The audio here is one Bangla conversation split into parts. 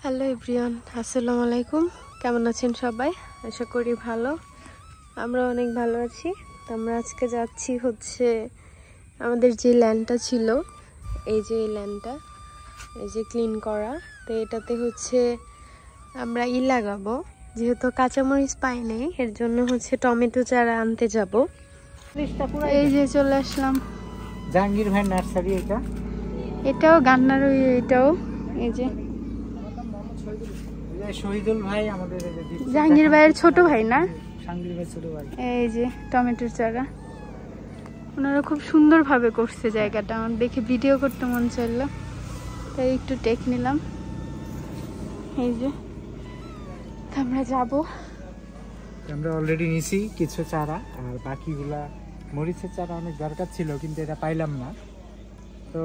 হ্যালো এভরিওয়ান, আসসালামু আলাইকুম। কেমন আছেন সবাই? আশা করি ভালো। আমরা অনেক ভালো আছি। তো আমরা আজকে যাচ্ছি হচ্ছে আমাদের যে ল্যান্ডটা ছিল, এই যে ল্যান্ডটা, এই যে ক্লিন করা। তো এটাতে হচ্ছে আমরা লাগাবো, যেহেতু কাঁচামরিচ পাই নাই, এর জন্য হচ্ছে টমেটো চারা আনতে যাব। এই যে চলে আসলাম জাহাঙ্গীর ভাই নার্সারি। এটাও গান্নার, এটাও এই যে শহীদুল ভাই আমাদের জাহাঙ্গীর ভাইয়ের ছোট ভাই না? জাহাঙ্গীর ভাই ছোট ভাই। এই যে টমেটোর চারা ওনারা খুব সুন্দরভাবে করছে জায়গাটা, আমার দেখে ভিডিও করতে মন চাইলো, তাই একটু টেক নিলাম। এই যে আমরা যাব, আমরা অলরেডি নিছি কিছু চারা, আর বাকিগুলা মরিচের চারা অনেক দরকার ছিল, কিন্তু এটা পাইলাম না। তো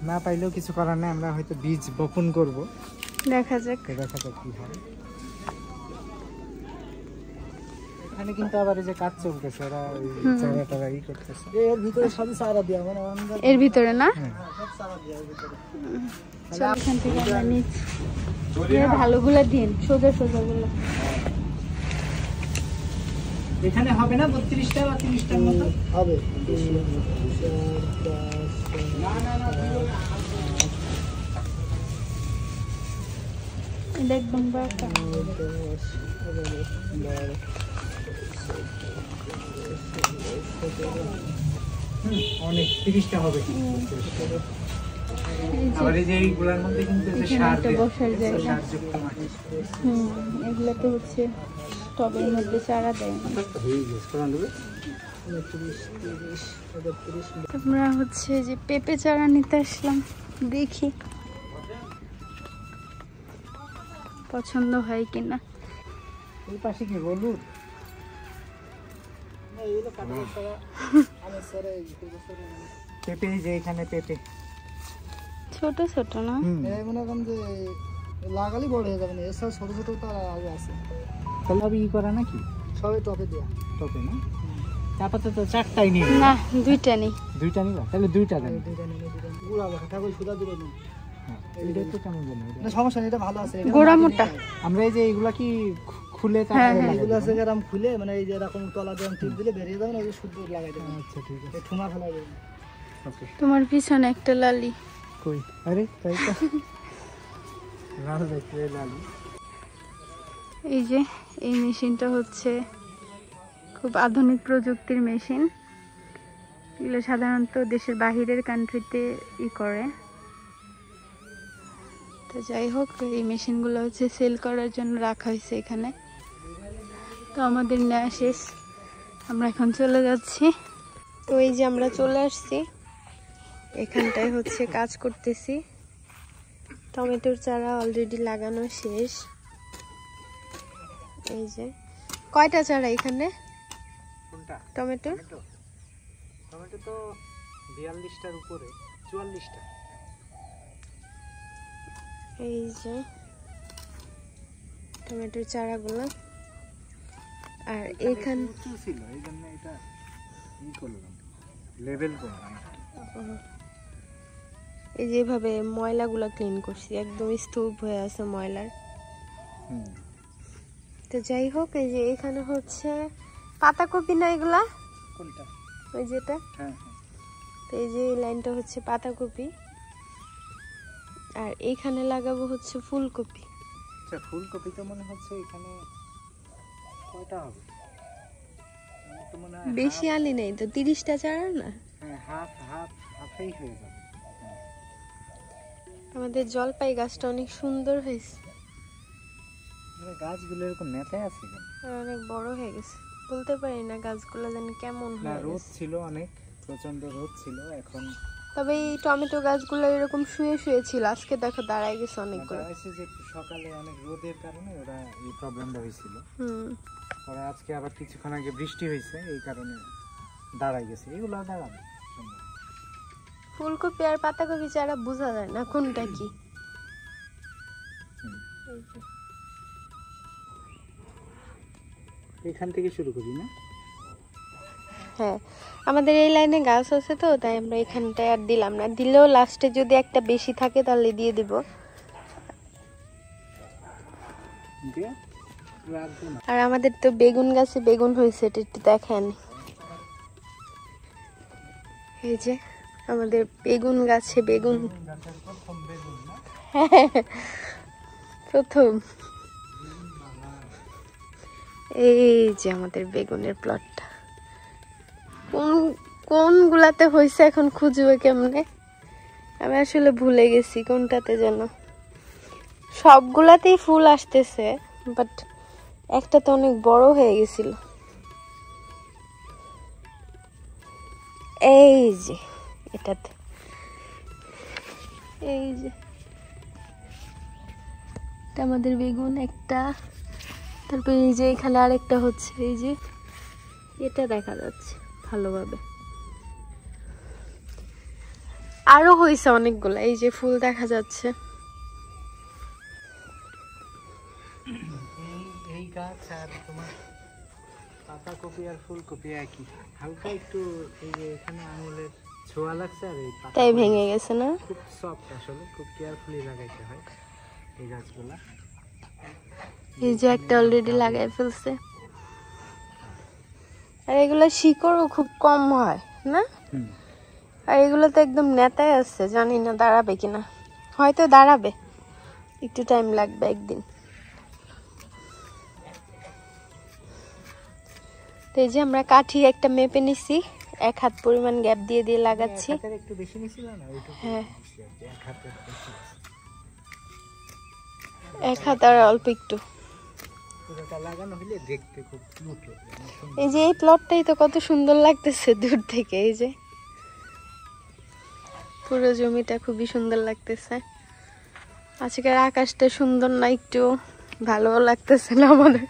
না পাইলেও কিছু করার নেই, আমরা হয়তো বীজ বপন করব, দেখা যাক কি হয়। এখানে কিন্তু আবার এই যে কাজ চলতেছে, ওরা চারা টারা করতেছে এর ভিতরে, সবই চারা দেওয়া, মানে এর ভিতরে না? চল এখান থেকে আমরা নিচ্ছি, ভালোগুলা দিন, সোজা সোজা গুলো। এখানে হবে না 32টা বা 30টার মতো হবে। এটা একদম বাঁকা। অনেক 30টা হবে। আবার এই যে এইগুলোর মধ্যে কিন্তু সার বসার জায়গা, এগুলোতে হচ্ছে টবের মধ্যে চারা দেয়। আমরা হচ্ছে যে পেঁপে চারা নিতে আসলাম, দেখি পছন্দ হয় কিনা। এই পাশে কি হলুদ? পেঁপে, যে এখানে পেঁপে ছোট ছোট না, মনে করেন যে লাগালি বড় হয়ে যাবে না, এসব ছোট ছোট তার আগে আছে। তাহলে আমি করা নাকি সবাই টপে দেয়া, টপে না? আপাতত 4টাই নিয়ে না, 2টা নেই। 2টা নিবা? তাহলে 2টা দেন। গুড়া লেখা থাকবে, সুদা দিলে না। এটা একটু কেমন জানো? না সমস্যা নেই, এটা ভালো আছে। গোড়া মোটা। আমরা এই যে এগুলা কি খুলে এগুলো আছে এরকম খুলে, মানে এই যে এরকম তলা দিয়ে টিপ দিলে বেরিয়ে যাবে না, ওই শুদ্ধ লাগাই দেবেন। আচ্ছা ঠিক আছে, ঠুমা ফেলাই দেবেন। ওকে। তোমার পিছনে একটা লালি কই? আরে তাই তো, লাল দেখতে লালি। এই যে এই মেশিনটা হচ্ছে খুব আধুনিক প্রযুক্তির মেশিন, এগুলো সাধারণত দেশের বাহিরের কান্ট্রিতে করে। তো যাই হোক, এই মেশিনগুলো হচ্ছে সেল করার জন্য রাখা হয়েছে এখানে। তো আমাদের নেওয়া শেষ, আমরা এখন চলে যাচ্ছি। তো এই যে আমরা চলে আসছি, এখানটায় হচ্ছে কাজ করতেছি। টমেটোর চারা অলরেডি লাগানো শেষ। এই যে কয়টা চারা এখানে? কোনটা? টমেটো টমেটো তো 42টার উপরে, 44টা। এই যে টমেটোর চারাগুলো, আর এখানে ছিল, এই জন্য এটা ই করলাম, লেভেল করলাম। এই যেভাবে ময়লাগুলো ক্লিন করছি, একদম স্তূপ হয়ে আছে ময়লার। তো যাই হোক, এই যে এখানে হচ্ছে পাতাকপি না এগুলা? কোনটা? ওই যেটা। হ্যাঁ। তো এই যে এই লাইনটা হচ্ছে পাতাকপি, আর এইখানে লাগাবো হচ্ছে ফুলকপি। আচ্ছা, ফুলকপি তো মনে হচ্ছে এখানে কয়টা হবে? বেশি আনি নেই তো, 30টা চারা না? হ্যাঁ, হাফই হয়ে যাবে। আমাদের জলপাই গাছটা অনেক সুন্দর হয়েছে, গাছগুলো এরকম নেতায় আছে কেন? অনেক বড় হয়ে গেছে, বলতে পারি না গাছগুলো জানি কেমন হয়ে গেছে। রোদ ছিল, অনেক প্রচন্ড রোদ ছিল এখন। তবে এই টমেটো গাছগুলো এরকম শুয়ে শুয়ে ছিল, আজকে দেখো দাঁড়ায় গেছে অনেকগুলো। যে সকালে অনেক রোদের কারণে ওরা এই প্রবলেমটা হয়েছিল। পরে আজকে আবার কিছুক্ষণ আগে বৃষ্টি হয়েছে, এই কারণে দাঁড়ায় গেছে। এগুলো দাঁড়াবে। ফুলকপি আর পাতাকপি চারা বোঝা যায় না কোনটা কি। এখান থেকে শুরু করি না? হ্যাঁ, আমাদের এই লাইনে গাছ আছে তো, তাই আমরা এখানটায় আর দিলাম না, দিলেও লাস্টে যদি একটা বেশি থাকে তাহলে দিয়ে দিব। আর আমাদের তো বেগুন গাছে বেগুন হয়েছে, এটা একটু দেখেন। এই যে আমাদের বেগুন গাছে বেগুন, প্রথম। এই যে আমাদের বেগুনের প্লটটা, কোন গুলাতে হয়েছে এখন খুঁজবে কেমনে, আমি আসলে ভুলে গেছি কোনটাতে যেন। সবগুলাতেই ফুল আসতেছে, বাট একটা তো অনেক বড় হয়ে গেছিল। এই যে এটাতে, এই যে এটা আমাদের বেগুন একটা, তারপরে এই যে এখানে আরেকটা হচ্ছে, এই যে এটা দেখা যাচ্ছে ভালোভাবে। আরো হয়েছে অনেকগুলো, এই যে ফুল দেখা যাচ্ছে। এই গাছ আর তোমার পাতাকপি আর ফুলকপি একই, হালকা একটু এই যে এখানে আঙুলের ছোঁয়া লাগছে। আর এই তাই ভেঙে গেছে না, খুব সফট, আসলে খুব কেয়ারফুলি লাগাইতে হয় এই গাছগুলা। এই যে একটা অলরেডি লাগাই ফেলছে। আর এগুলো শিকড়ও খুব কম হয় না, আর এগুলো তো একদম নেতায় আছে, জানি না দাঁড়াবে কিনা, হয়তো দাঁড়াবে, একটু টাইম লাগবে একদিন। তো এই যে আমরা কাঠি একটা মেপে নিছি, 1 হাত পরিমাণ গ্যাপ দিয়ে দিয়ে লাগাচ্ছি। একটু বেশি নিছিল না, হ্যাঁ 1 হাত 1 হাত আর অল্প একটু। পুরোটা লাগানো হলে দেখতে খুব কিউট লাগে। এই যে এই প্লটটাই তো কত সুন্দর লাগতেছে দূর থেকে, এই যে পুরো জমিটা খুবই সুন্দর লাগতেছে। আজকের আকাশটা সুন্দর না, একটু ভালো লাগতেছে না আমাদের।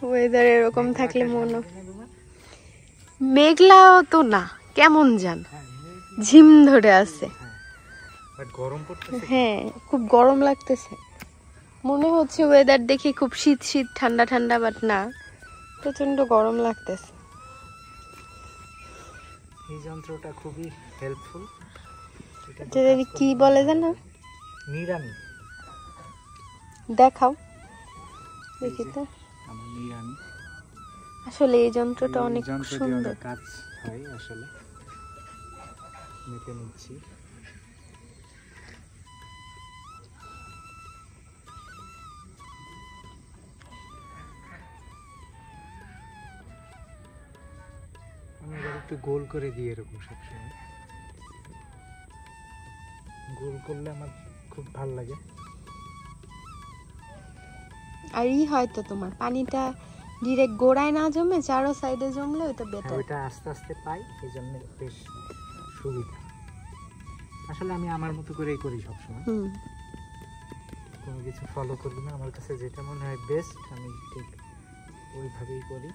ওয়েদার এরকম থাকলে মনে, মেঘলাও তো না, কেমন জান ঝিম ধরে আছে। হ্যাঁ খুব গরম লাগতেছে, মনে হচ্ছে ওয়েদার দেখে খুব শীত শীত ঠান্ডা ঠান্ডা, বাট না, প্রচন্ড গরম লাগতেছে। এই যন্ত্রটা খুবই হেল্পফুল। এটা কি বলে জানো? নিড়ানি। দেখাও দেখি তো। আমার নিড়ানি, আসলে এই যন্ত্রটা অনেক সুন্দর কাজ হয়। আসলে মেপে নিচ্ছি। আমি এবার একটু গোল করে দিই, এরকম সবসময় গোল করলে আমার খুব ভালো লাগে। আর হয়তো তোমার পানিটা ডিরেক্ট গোড়ায় না জমে, চারো সাইডে জমলে ওটা বেটার। ওইটা আস্তে আস্তে পাই, এই জন্য বেশ সুবিধা। আসলে আমি আমার মতো করেই করি সবসময়, কোনো কিছু ফলো করি না। আমার কাছে যেটা মনে হয় বেস্ট, আমি ঠিক ওইভাবেই করি।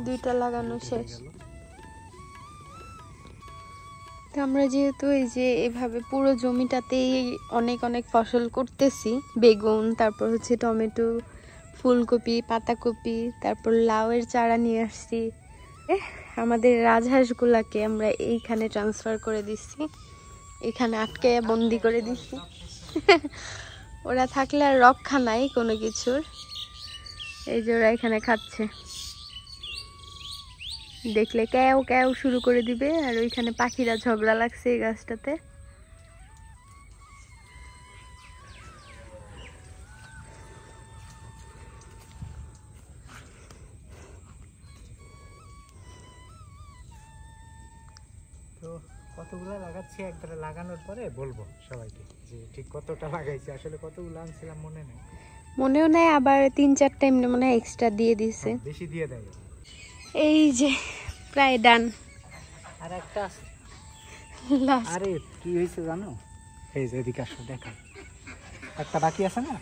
দুইটা লাগানো শেষ। তো আমরা যেহেতু এই যে এভাবে পুরো জমিটাতেই অনেক অনেক ফসল করতেছি, বেগুন, তারপর হচ্ছে টমেটো, ফুলকপি, পাতাকপি, তারপর লাউয়ের চারা নিয়ে আসছি। আমাদের রাজহাঁসগুলাকে আমরা এইখানে ট্রান্সফার করে দিচ্ছি, এখানে আটকে বন্দি করে দিচ্ছি। ওরা থাকলে আর রক্ষা নাই কোনো কিছুর। এই যে ওরা এখানে খাচ্ছে, দেখলে ক্যাও ক্যাও শুরু করে দিবে। আর ওইখানে পাখিরা ঝগড়া লাগছে এই গাছটাতে। তো কতগুলো লাগাচ্ছি, একবারে লাগানোর পরে বলবো সবাইকে যে ঠিক কতটা লাগাইছি। আসলে কতগুলো আনছিলাম মনে নেই, মনেও নেই, আবার 3-4টা এমনি মনে হয় এক্সট্রা দিয়ে দিছে, বেশি দিয়ে দেয়। এই যে প্রায় ডান। আর একটা আছে, আরে কি হয়েছে জানো, এই যে এদিকে আসো দেখা, একটা বাকি আছে না,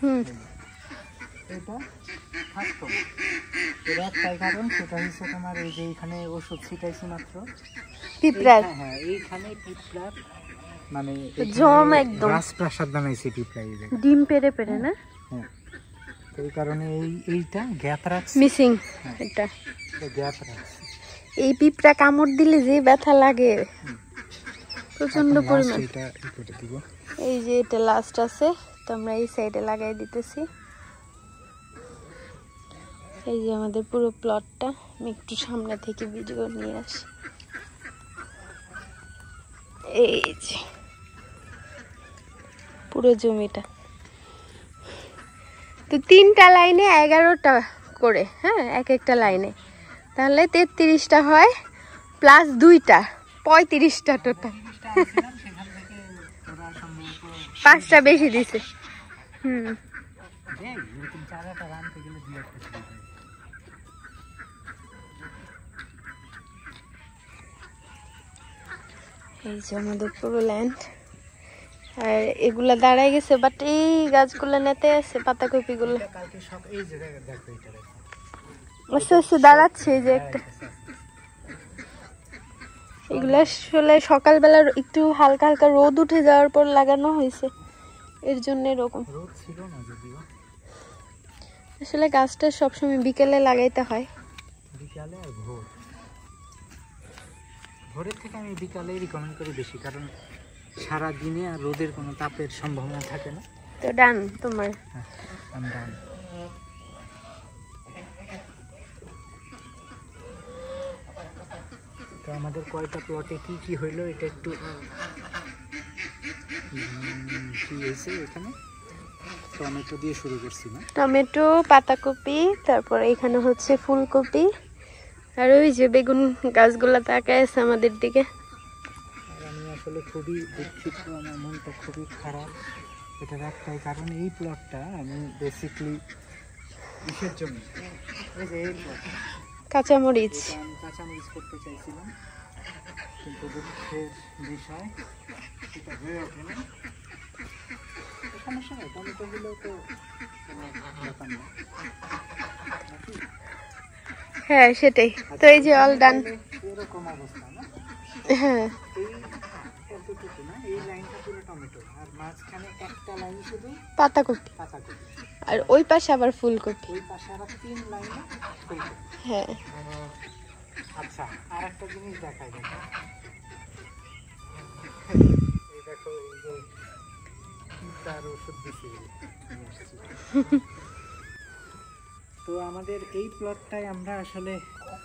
এটা থাকতো। এর একটাই কারণ, সেটা হচ্ছে তোমার এই যে এইখানে ওষুধ ছিটাইছি মাত্র পিঁপড়ার। হ্যাঁ এইখানে পিঁপড়ার মানে জম একদম রাজপ্রাসাদ বানাইছে পিঁপড়া, এই জায়গায় ডিম পেড়ে পেড়ে না। হ্যাঁ, এই কারণে এইটা গ্যাপ রাখছে, মিসিং এটা গ্যাপ রাখছে। এই পিঁপড়া কামড় দিলে যে ব্যথা লাগে, প্রচন্ড পরিমাণ। এটা করে দিব। এই যে এটা লাস্ট আছে, তো আমরা এই সাইডে লাগাই দিতেছি। এই যে আমাদের পুরো প্লটটা, আমি একটু সামনে থেকে ভিডিও নিয়ে আসি। এই যে পুরো জমিটা, তো 3টা লাইনে 11টা করে, হ্যাঁ, এক একটা লাইনে, তাহলে 33টা হয়, প্লাস 2টা 35টা টোটাল। 5টা বেশি দিছে। এই যে আমাদের পুরো ল্যান্ড, আর এগুলা দাঁড়ায় গেছে, বাট এই গাছগুলা নেতে আছে, পাতাকপি গুলো আস্তে আস্তে দাঁড়াচ্ছে। এই যে একটা, এগুলা আসলে সকালবেলা একটু হালকা হালকা রোদ উঠে যাওয়ার পর লাগানো হয়েছে, এর জন্য এরকম। আসলে গাছটা সবসময় বিকেলে লাগাইতে হয়। বিকালে আর ভোরের থেকে আমি বিকালে রিকমেন্ড করি বেশি, কারণ সারা দিনে আর রোদের কোনো তাপের সম্ভাবনা থাকে না। তো ডান তোমার। আমি ডান। তো আমাদের কয়টা প্লটে কি কি হইলো এটা একটু কি হয়েছে এখানে। টমেটো দিয়ে শুরু করছি না, টমেটো, পাতাকপি, তারপর এখানে হচ্ছে ফুলকপি, আর ওই যে বেগুন গাছগুলা তাকায় আছে আমাদের দিকে। আর আমি আসলে খুবই দুঃখিত, আমার মনটা খুবই খারাপ। এটার একটাই কারণ, এই প্লটটা আমি বেসিকলি কিসের জন্য, এই যে এই প্লট কাঁচামরিচ, আমি কাঁচামরিচ করতে চাইছিলাম, কিন্তু দুঃখের বিষয় সেটা হয়ে ওঠে না। সমস্যা নেই, টমেটোগুলো তো কোনো ব্যাপার না। হ্যাঁ সেটাই তো। এই যে অল ডান। এরকম অবস্থা না, হ্যাঁ এই এতটুকু না, এই লাইনটা পুরো টমেটো, আর মাঝখানে একটা লাইন শুধু পাতাকপি, পাতাকপি, আর ওই পাশে আবার ফুলকপি। ওই পাশে আবার 3 লাইনে ফুলকপি। হ্যাঁ আচ্ছা, আর একটা জিনিস দেখাই, দেখো এই দেখো, এই যে তার ওষুধ দিছি। তো আমাদের এই প্লটটায় আমরা আসলে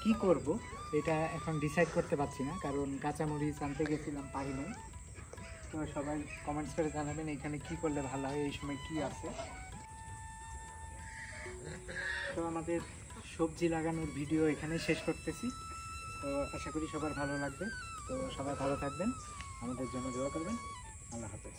কি করব এটা এখন ডিসাইড করতে পারছি না, কারণ কাঁচামরিচ আনতে গেছিলাম, পাই নাই। তো সবাই কমেন্টস করে জানাবেন এখানে কি করলে ভালো হয়, এই সময় কি আছে। তো আমাদের সবজি লাগানোর ভিডিও এখানে শেষ করতেছি। তো আশা করি সবার ভালো লাগবে। তো সবাই ভালো থাকবেন, আমাদের জন্য দোয়া করবেন। আল্লাহ হাফেজ।